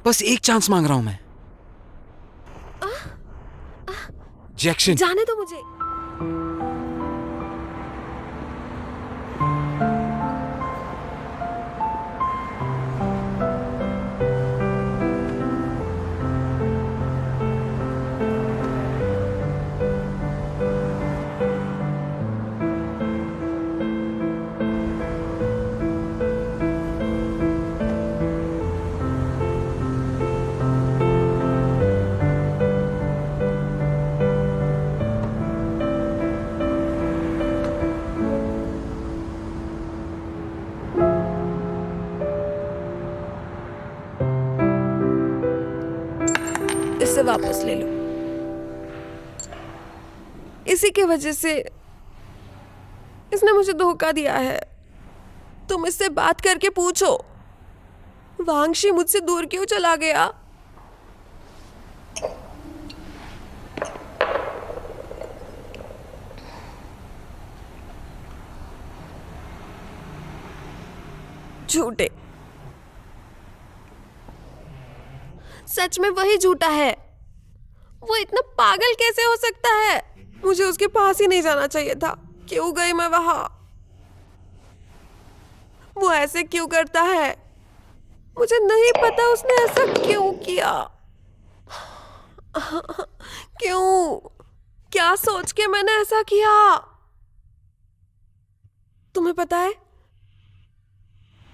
बस एक चांस मांग रहा हूं मैं। जैक्शन, जाने दो मुझे। इसे वापस ले लो। इसी की वजह से इसने मुझे धोखा दिया है। तुम इससे बात करके पूछो वांगशी मुझसे दूर क्यों चला गया। झूठे, सच में वही झूठा है। वो इतना पागल कैसे हो सकता है। मुझे उसके पास ही नहीं जाना चाहिए था। क्यों गई मैं वहां। वो ऐसे क्यों करता है मुझे नहीं पता। उसने ऐसा क्यों किया। क्यों, क्या सोच के मैंने ऐसा किया। तुम्हें पता है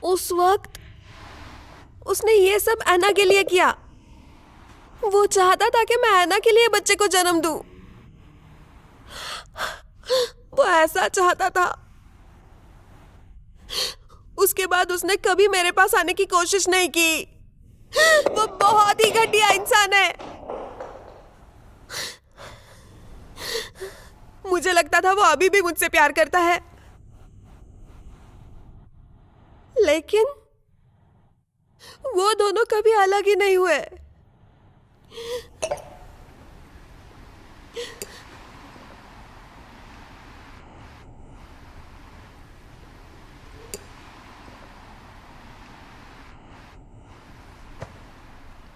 उस वक्त उसने ये सब ऐना के लिए किया। वो चाहता था कि मैं ऐना के लिए बच्चे को जन्म दूं। वो ऐसा चाहता था। उसके बाद उसने कभी मेरे पास आने की कोशिश नहीं की। वो बहुत ही घटिया इंसान है। मुझे लगता था वो अभी भी मुझसे प्यार करता है, लेकिन वो दोनों कभी अलग ही नहीं हुए।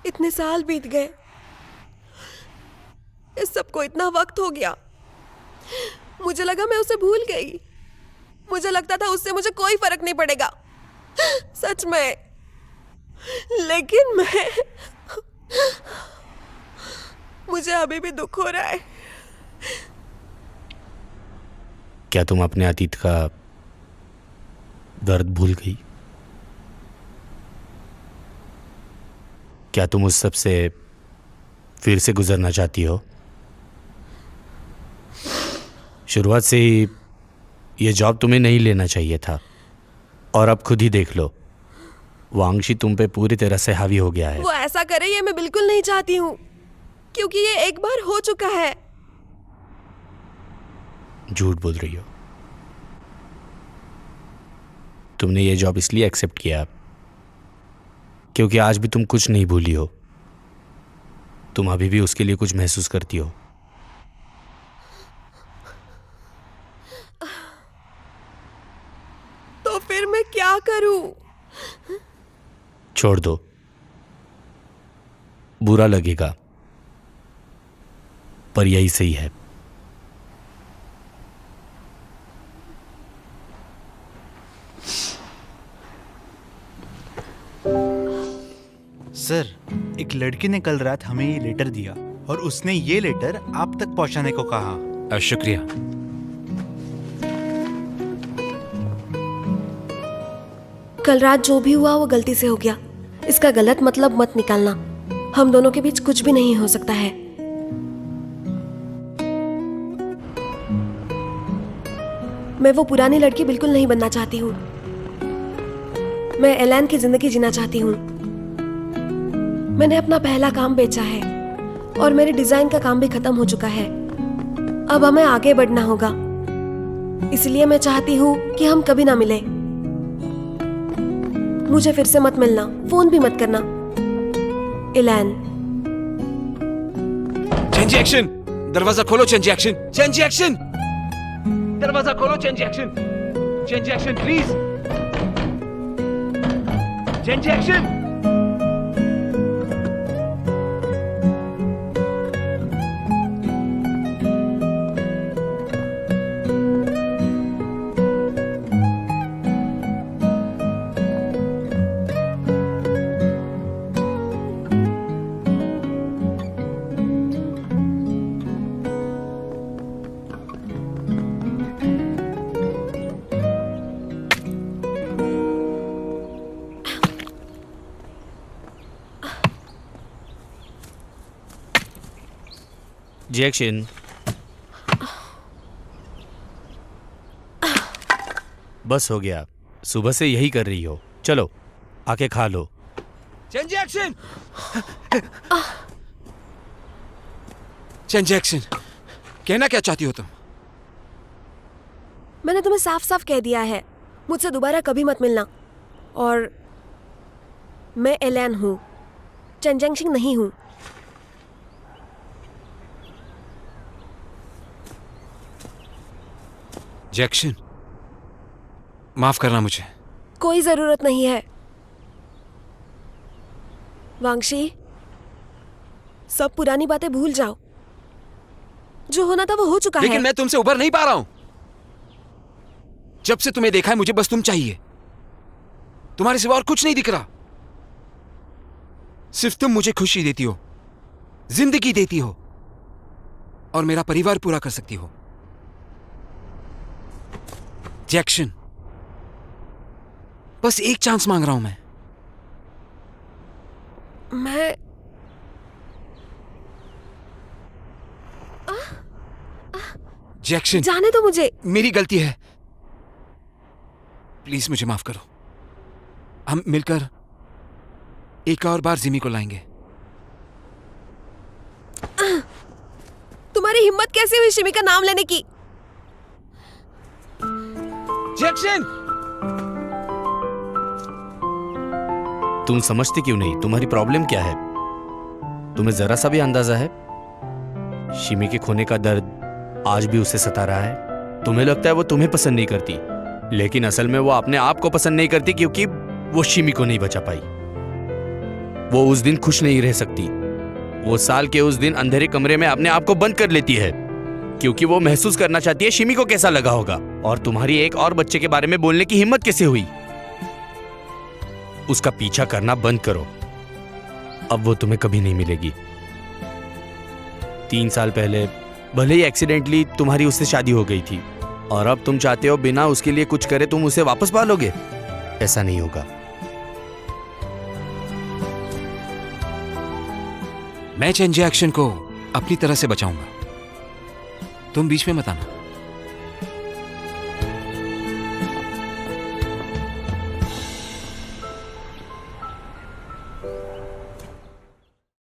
इतने साल बीत गए, इस सबको इतना वक्त हो गया। मुझे लगा मैं उसे भूल गई। मुझे लगता था उससे मुझे कोई फर्क नहीं पड़ेगा, सच में। लेकिन मुझे अभी भी दुख हो रहा है। क्या तुम अपने अतीत का दर्द भूल गई? क्या तुम उस सब से फिर से गुजरना चाहती हो? शुरुआत से ही ये जॉब तुम्हें नहीं लेना चाहिए था, और अब खुद ही देख लो, वांगशी तुम पे पूरी तरह से हावी हो गया है। वो ऐसा करे ये मैं बिल्कुल नहीं चाहती हूँ, क्योंकि ये एक बार हो चुका है। झूठ बोल रही हो। तुमने ये जॉब इसलिए एक्सेप्ट किया क्योंकि आज भी तुम कुछ नहीं भूली हो। तुम अभी भी उसके लिए कुछ महसूस करती हो। तो फिर मैं क्या करूं? छोड़ दो, बुरा लगेगा, पर यही सही है। सर, एक लड़की ने कल रात हमें ये लेटर दिया और उसने ये लेटर आप तक पहुंचाने को कहा। शुक्रिया। कल रात जो भी हुआ वो गलती से हो गया। इसका गलत मतलब मत निकालना। हम दोनों के बीच कुछ भी नहीं हो सकता है। मैं वो पुरानी लड़की बिल्कुल नहीं बनना चाहती हूँ। मैं एलान की जिंदगी जीना चाहती हूँ। मैंने अपना पहला काम बेचा है और मेरे डिजाइन का काम भी खत्म हो चुका है। अब हमें आगे बढ़ना होगा। इसलिए मैं चाहती हूँ कि हम कभी ना मिले। मुझे फिर से मत मिलना, फोन भी मत करना। एलान। चेंज एक्शन, दरवाजा खोलो। चेंज एक्शन, चेंज एक्शन, दरवाजा खोलो। Change action, change action please. Change action. जैक्शन, बस हो गया। सुबह से यही कर रही हो। चलो आके खा लो। Change action. Change action. कहना क्या चाहती हो तुम? मैंने तुम्हें साफ साफ कह दिया है, मुझसे दोबारा कभी मत मिलना। और मैं एलैन हूँ, चेन जियांग नहीं हूँ। जैक्शन, माफ करना मुझे। कोई जरूरत नहीं है वांगशी, सब पुरानी बातें भूल जाओ। जो होना था वो हो चुका है। लेकिन मैं तुमसे उबर नहीं पा रहा हूं। जब से तुम्हें देखा है मुझे बस तुम चाहिए। तुम्हारे सिवा और कुछ नहीं दिख रहा। सिर्फ तुम मुझे खुशी देती हो, जिंदगी देती हो और मेरा परिवार पूरा कर सकती हो। जैक्शन, बस एक चांस मांग रहा हूं मैं। जैक्शन, जाने दो मुझे। मेरी गलती है, प्लीज मुझे माफ करो। हम मिलकर एक और बार जिमी को लाएंगे। तुम्हारी हिम्मत कैसे हुई शिमी का नाम लेने की? जैक्शन, तुम समझती क्यों नहीं? तुम्हारी प्रॉब्लम क्या है? तुम्हें जरा सा भी अंदाजा है? शिमी के खोने का दर्द आज भी उसे सता रहा है। तुम्हें लगता है वो तुम्हें पसंद नहीं करती, लेकिन असल में वो अपने आप को पसंद नहीं करती क्योंकि वो शिमी को नहीं बचा पाई। वो उस दिन खुश नहीं रह सकती। वो साल के उस दिन अंधेरे कमरे में अपने आप को बंद कर लेती है क्योंकि वो महसूस करना चाहती है शिमी को कैसा लगा होगा। और तुम्हारी एक और बच्चे के बारे में बोलने की हिम्मत कैसे हुई? उसका पीछा करना बंद करो, अब वो तुम्हें कभी नहीं मिलेगी। 3 साल पहले भले ही एक्सीडेंटली तुम्हारी उससे शादी हो गई थी और अब तुम चाहते हो बिना उसके लिए कुछ करे तुम उसे वापस पा लोगे? ऐसा नहीं होगा। मैं चेन जैक्शन को अपनी तरह से बचाऊंगा। तुम बीच में मत आना।